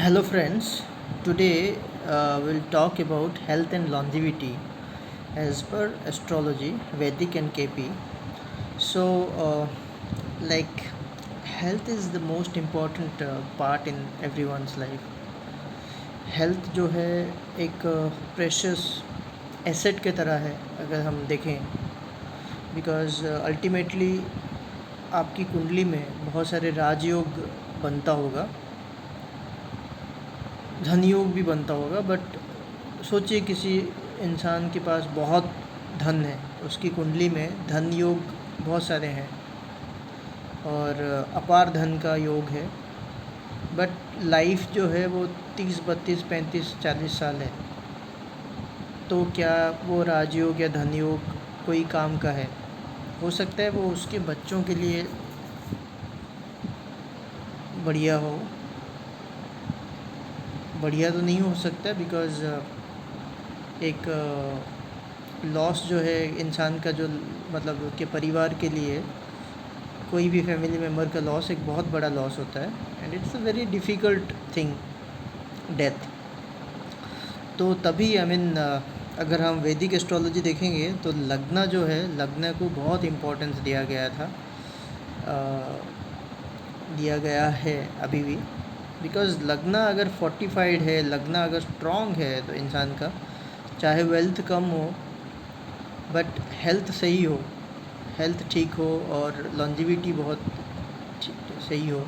Hello, friends. Today we'll talk about health and longevity as per astrology, Vedic, and KP. So, like, health is the most important part in everyone's life. Health जो है एक precious asset के तरह है अगर हम देखें, because ultimately आपकी कुंडली में बहुत सारे राजयोग बनता होगा, धन योग भी बनता होगा। बट सोचिए किसी इंसान के पास बहुत धन है, उसकी कुंडली में धन योग बहुत सारे हैं और अपार धन का योग है, बट लाइफ जो है वो 30, 32, 35, 40 साल है। तो क्या वो राजयोग या धन योग कोई काम का है? हो सकता है वो उसके बच्चों के लिए बढ़िया हो, बढ़िया तो नहीं हो सकता, बिकॉज़ एक लॉस जो है इंसान का, जो मतलब कि परिवार के लिए कोई भी फैमिली मेम्बर का लॉस एक बहुत बड़ा लॉस होता है, and it's a very difficult thing, death. तो तभी अगर हम वैदिक एस्ट्रोलॉजी देखेंगे तो लग्न जो है, लग्न को बहुत इम्पोर्टेंस दिया गया था, दिया गया है अभी भी। बिकॉज़ लग्न अगर फोर्टिफाइड है, लग्न अगर स्ट्रॉन्ग है, तो इंसान का चाहे वेल्थ कम हो बट हेल्थ सही हो, हेल्थ ठीक हो और लॉन्जिविटी बहुत सही हो,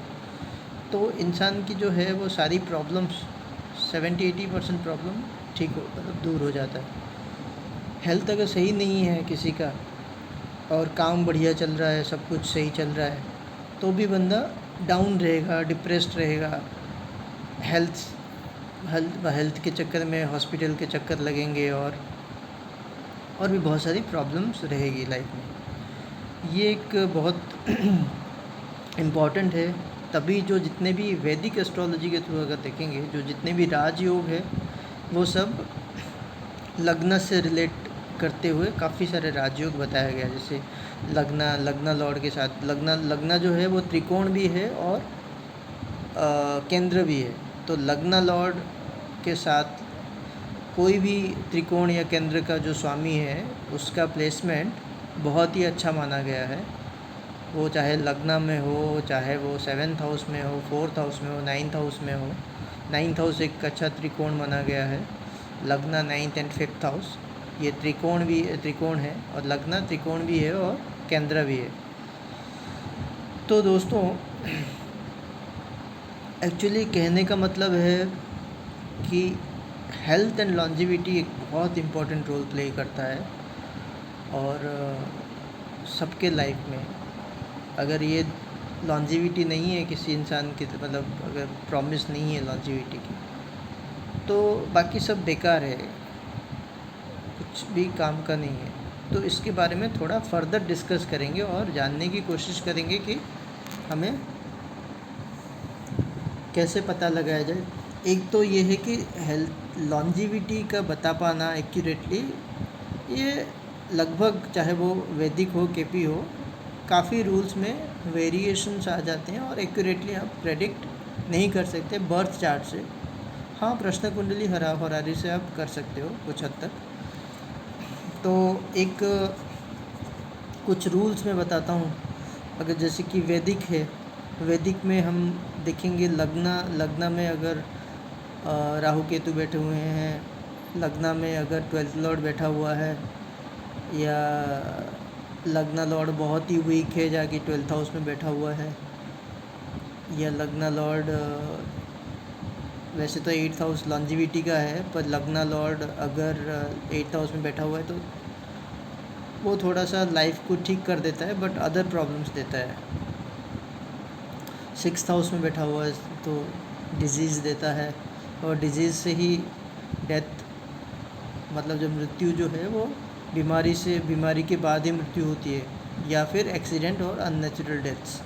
तो इंसान की जो है वो सारी प्रॉब्लम्स 70-80% प्रॉब्लम ठीक हो, मतलब दूर हो जाता है। हेल्थ अगर सही नहीं है किसी का और काम बढ़िया चल रहा है, सब कुछ सही चल रहा है, तो भी बंदा डाउन रहेगा, डिप्रेस्ड रहेगा। हेल्थ हेल्थ हेल्थ के चक्कर में हॉस्पिटल के चक्कर लगेंगे और भी बहुत सारी प्रॉब्लम्स रहेगी लाइफ में। ये एक बहुत इम्पॉर्टेंट है। तभी जो जितने भी वैदिक एस्ट्रोलॉजी के थ्रू अगर देखेंगे, जो जितने भी राजयोग है वो सब लग्न से रिलेट करते हुए काफ़ी सारे राजयोग बताया गया। जैसे लग्न लॉर्ड के साथ लग्न जो है वो त्रिकोण भी है और केंद्र भी है। तो लग्न लॉर्ड के साथ कोई भी त्रिकोण या केंद्र का जो स्वामी है उसका प्लेसमेंट बहुत ही अच्छा माना गया है। वो चाहे लग्न में हो, चाहे वो 7th हाउस में हो, 4th हाउस में हो, 9th हाउस में हो। 9th हाउस एक अच्छा त्रिकोण माना गया है। लग्न 9th एंड 5th हाउस, ये त्रिकोण है, और लग्न त्रिकोण भी है और केंद्र भी है। तो दोस्तों, एक्चुअली कहने का मतलब है कि हेल्थ एंड लॉन्जिविटी एक बहुत इम्पोर्टेंट रोल प्ले करता है, और सबके लाइफ में अगर ये लॉन्जिविटी नहीं है किसी इंसान की, मतलब अगर प्रॉमिस नहीं है लॉन्जिविटी की, तो बाकी सब बेकार है, कुछ भी काम का नहीं है। तो इसके बारे में थोड़ा फर्दर डिस्कस करेंगे और जानने की कोशिश करेंगे कि हमें कैसे पता लगाया जाए। एक तो ये है कि हेल्थ लॉन्जिविटी का बता पाना एक्यूरेटली, ये लगभग चाहे वो वैदिक हो, केपी हो, काफ़ी रूल्स में वेरिएशंस आ जाते हैं और एक्यूरेटली आप प्रेडिक्ट नहीं कर सकते बर्थ चार्ट से। हाँ, प्रश्न कुंडली होरारी से आप कर सकते हो कुछ हद तक। तो एक कुछ रूल्स मैं बताता हूँ। अगर जैसे कि वैदिक है, वैदिक में हम देखेंगे लग्न में अगर राहु केतु बैठे हुए हैं, लग्न में अगर 12th लॉर्ड बैठा हुआ है, या लग्न लॉर्ड बहुत ही वीक है जाके 12th हाउस में बैठा हुआ है, या लग्न लॉर्ड वैसे तो 8th हाउस लॉन्जिविटी का है, पर लग्न लॉर्ड अगर 8th हाउस में बैठा हुआ है तो वो थोड़ा सा लाइफ को ठीक कर देता है बट अदर प्रॉब्लम्स देता है। 6th हाउस में बैठा हुआ है तो डिजीज़ देता है, और डिजीज़ से ही डेथ, मतलब जब मृत्यु जो है वो बीमारी के बाद ही मृत्यु होती है, या फिर एक्सीडेंट और अननेचुरल डेथ्स,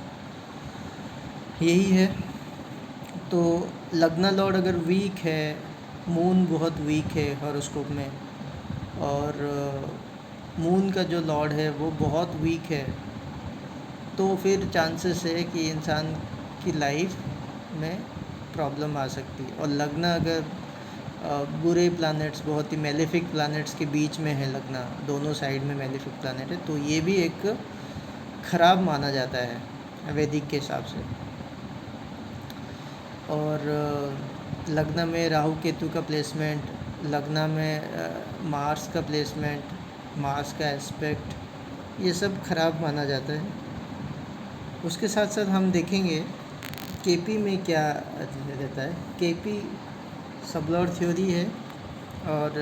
यही है। तो लग्न लॉर्ड अगर वीक है, मून बहुत वीक है हॉरोस्कोप में, और मून का जो लॉर्ड है वो बहुत वीक है, तो फिर चांसेस है कि इंसान की लाइफ में प्रॉब्लम आ सकती है। और लग्न अगर बुरे प्लैनेट्स, बहुत ही मेलेफिक प्लैनेट्स के बीच में है लग्न, दोनों साइड में मेलेफिक प्लैनेट है, तो ये भी एक ख़राब माना जाता है वैदिक के हिसाब से। और लग्न में राहु केतु का प्लेसमेंट, लग्न में मार्स का प्लेसमेंट, मार्स का एस्पेक्ट, ये सब ख़राब माना जाता है। उसके साथ साथ हम देखेंगे केपी में क्या रहता है। केपी सबलॉर्ड थ्योरी है और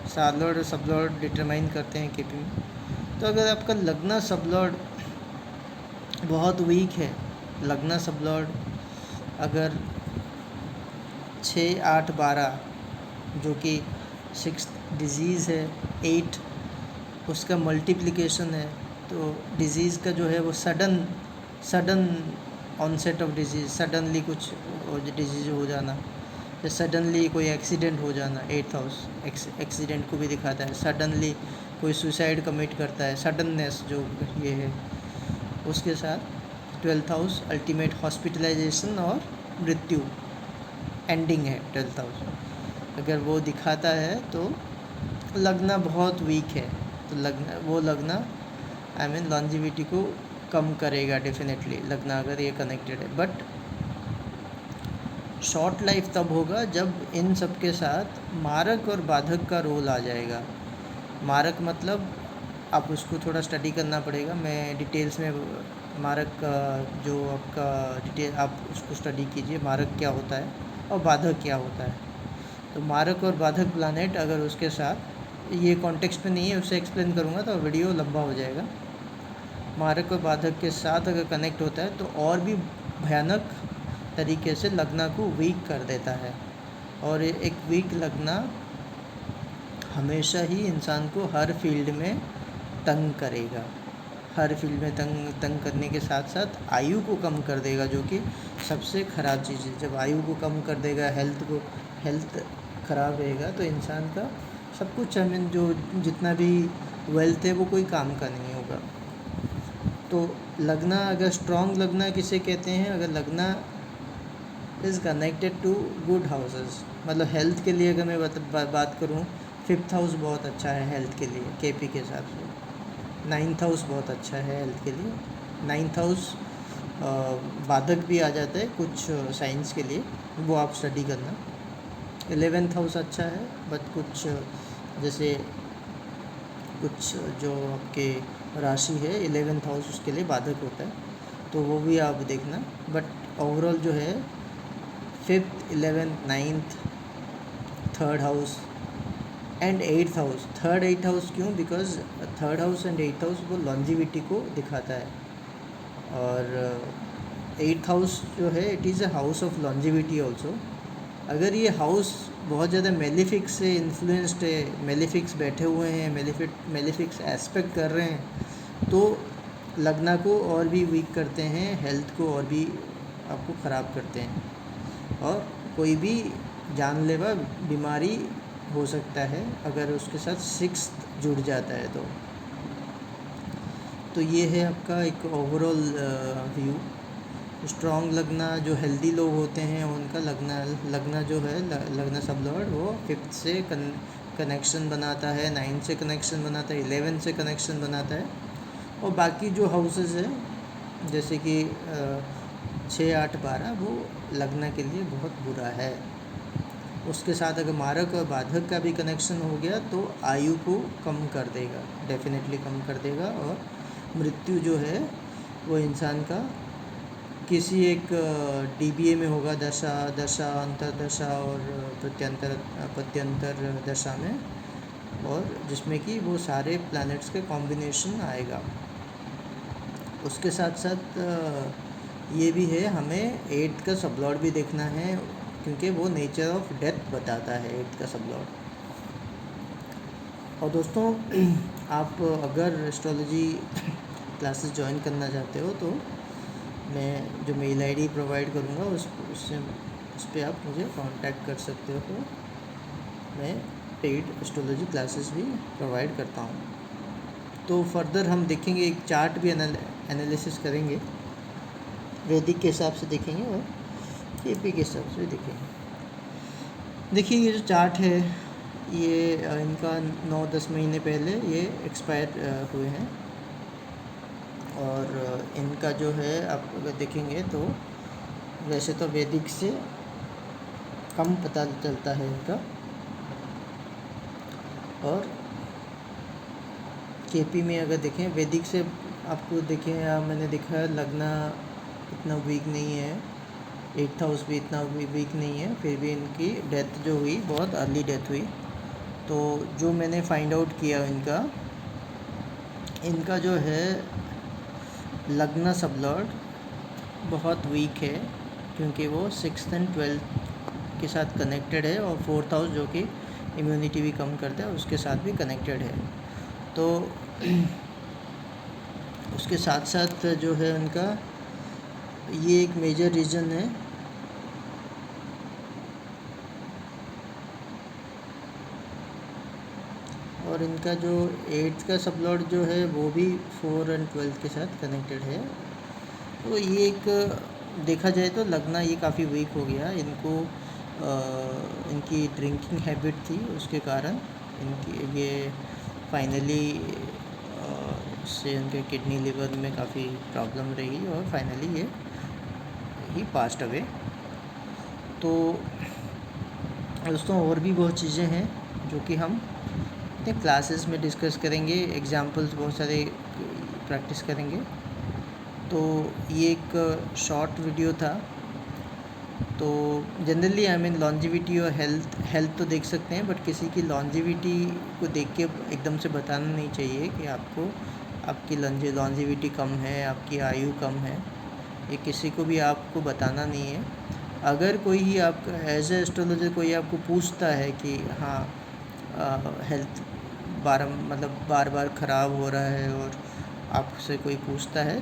सालॉर्ड और सबलॉर्ड डिटरमाइन करते हैं केपी में। तो अगर आपका लग्न सबलॉर्ड बहुत वीक है, लग्न सबलॉर्ड अगर 6, 8, 12 जो कि 6 डिजीज़ है, 8 उसका मल्टीप्लिकेशन है, तो डिज़ीज़ का जो है वो sudden onset of disease, suddenly कुछ डिजीज़ हो जाना, या सडनली कोई एक्सीडेंट हो जाना। 8th हाउस एक्सीडेंट को भी दिखाता है, सडनली कोई सुसाइड कमिट करता है, सडननेस जो ये है। उसके साथ 12th हाउस अल्टीमेट हॉस्पिटलाइजेशन और मृत्यु, एंडिंग है 12th हाउस। अगर वो दिखाता है तो लग्न बहुत वीक है, तो लग्न आई मीन लॉन्जिविटी को कम करेगा डेफिनेटली, लग्न अगर ये कनेक्टेड है। बट शॉर्ट लाइफ तब होगा जब इन सब के साथ मारक और बाधक का रोल आ जाएगा। मारक मतलब आप उसको थोड़ा स्टडी करना पड़ेगा, मैं डिटेल्स में मारक का जो आपका डिटेल आप उसको स्टडी कीजिए, मारक क्या होता है और बाधक क्या होता है। तो मारक और बाधक प्लानेट अगर उसके साथ, ये कॉन्टेक्स्ट में नहीं है, उसे एक्सप्लेन करूँगा तो वीडियो लंबा हो जाएगा। मारक और बाधक के साथ अगर कनेक्ट होता है तो और भी भयानक तरीके से लग्न को वीक कर देता है। और एक वीक लग्न हमेशा ही इंसान को हर फील्ड में तंग करेगा, हर फील्ड में तंग करने के साथ साथ आयु को कम कर देगा, जो कि सबसे ख़राब चीज़ है। जब आयु को कम कर देगा, हेल्थ ख़राब रहेगा तो इंसान का सब कुछ, आई मीन जो जितना भी वेल्थ है वो कोई काम का नहीं होगा। तो लग्न अगर स्ट्रॉन्ग लग्न किसे कहते हैं, अगर लग्न is connected to good houses, मतलब हेल्थ के लिए अगर मैं बात करूँ, 5th हाउस बहुत अच्छा है हेल्थ के लिए केपी के हिसाब से। 9th हाउस बहुत अच्छा है हेल्थ के लिए। 9th हाउस बाधक भी आ जाता है कुछ साइंस के लिए, वो आप स्टडी करना। 11th हाउस अच्छा है, बट कुछ जैसे कुछ जो आपके राशि है 11th हाउस उसके लिए बाधक होता है, तो वो भी आप देखना। बट ओवरऑल जो है 5th, 11th, 9th, 3rd house and 8th house. 3rd, 8th house क्यों? Because 3rd house and 8th house वो लॉन्जिविटी को दिखाता है। और 8th हाउस जो है it is a house of longevity also. अगर ये हाउस बहुत ज़्यादा मेलिफिक्स से इन्फ्लुएंस्ड है, मेलिफिक्स बैठे हुए हैं, मेलिफिक्स एस्पेक्ट कर रहे हैं, तो लग्न को और भी वीक करते हैं, हेल्थ को और भी आपको ख़राब करते हैं, और कोई भी जानलेवा बीमारी हो सकता है अगर उसके साथ 6th जुड़ जाता है। तो ये है आपका एक ओवरऑल व्यू। स्ट्रॉन्ग लग्न जो हेल्दी लोग होते हैं उनका लग्न जो है लग्न सबलॉर्ड वो 5th से कनेक्शन बनाता है, 9th से कनेक्शन बनाता है, 11th से कनेक्शन बनाता है। और बाकी जो हाउसेस है जैसे कि 6, 8, 12 वो लग्न के लिए बहुत बुरा है। उसके साथ अगर मारक और बाधक का भी कनेक्शन हो गया तो आयु को कम कर देगा, डेफिनेटली कम कर देगा। और मृत्यु जो है वो इंसान का किसी एक डीबीए में होगा, दशा, अंतरदशा और प्रत्यंतर दशा में, और जिसमें कि वो सारे प्लैनेट्स के कॉम्बिनेशन आएगा। उसके साथ साथ ये भी है, हमें 8th का सबलॉर्ड भी देखना है, क्योंकि वो नेचर ऑफ डेथ बताता है 8th का सबलॉर्ड। और दोस्तों आप अगर एस्ट्रोलॉजी क्लासेस ज्वाइन करना चाहते हो तो मैं जो मेल आईडी प्रोवाइड करूँगा उस पर आप मुझे कांटेक्ट कर सकते हो। तो मैं पेड एस्ट्रोलॉजी क्लासेस भी प्रोवाइड करता हूँ। तो फर्दर हम देखेंगे, एक चार्ट भी एनालिसिस करेंगे, वैदिक के हिसाब से देखेंगे, और केपी के हिसाब से देखिए ये जो चार्ट है ये इनका 9-10 महीने पहले ये एक्सपायर हुए हैं। और इनका जो है आप अगर देखेंगे तो वैसे तो वैदिक से कम पता चलता है इनका, और केपी में अगर देखें वैदिक से आपको देखें मैंने देखा है लग्ना इतना वीक नहीं है, 8th हाउस भी इतना वीक नहीं है, फिर भी इनकी डेथ जो हुई बहुत अर्ली डेथ हुई। तो जो मैंने फाइंड आउट किया इनका जो है लग्ना सब लॉर्ड बहुत वीक है, क्योंकि वो 6th एंड 12th के साथ कनेक्टेड है, और 4th हाउस जो कि इम्यूनिटी भी कम करता है उसके साथ भी कनेक्टेड है। तो उसके साथ साथ जो है उनका ये एक मेजर रीज़न है। और इनका जो 8th का सब लॉर्ड जो है वो भी 4 एंड 12 के साथ कनेक्टेड है। तो ये एक देखा जाए तो लगना ये काफ़ी वीक हो गया इनको। इनकी ड्रिंकिंग हैबिट थी, उसके कारण इनकी ये फाइनली इससे उनके किडनी लिवर में काफ़ी प्रॉब्लम रही और फाइनली ये ही पास्ट अवे। तो दोस्तों और भी बहुत चीज़ें हैं जो कि हम अपने क्लासेस में डिस्कस करेंगे, एग्जाम्पल्स बहुत सारे प्रैक्टिस करेंगे। तो ये एक शॉर्ट वीडियो था। तो जनरली आई मीन लॉन्जिविटी और हेल्थ तो देख सकते हैं, बट किसी की लॉन्जिविटी को देख के एकदम से बताना नहीं चाहिए कि आपकी लॉन्जिविटी कम है, आपकी आयु कम है, ये किसी को भी आपको बताना नहीं है। अगर कोई ही आप एज ए एस्ट्रोलॉजर कोई आपको पूछता है कि हाँ हेल्थ बार बार ख़राब हो रहा है और आपसे कोई पूछता है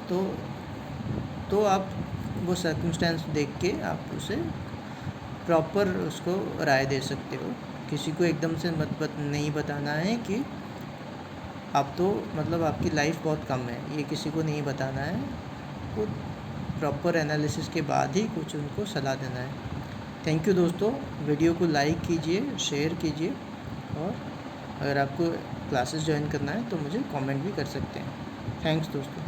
तो आप वो सर्कमस्टेंस देख के आप उसे प्रॉपर उसको राय दे सकते हो। किसी को एकदम से नहीं बताना है कि आप तो आपकी लाइफ बहुत कम है, ये किसी को नहीं बताना है। वो प्रॉपर एनालिसिस के बाद ही कुछ उनको सलाह देना है। थैंक यू दोस्तों, वीडियो को लाइक कीजिए, शेयर कीजिए, और अगर आपको क्लासेस ज्वाइन करना है तो मुझे कमेंट भी कर सकते हैं। थैंक्स दोस्तों।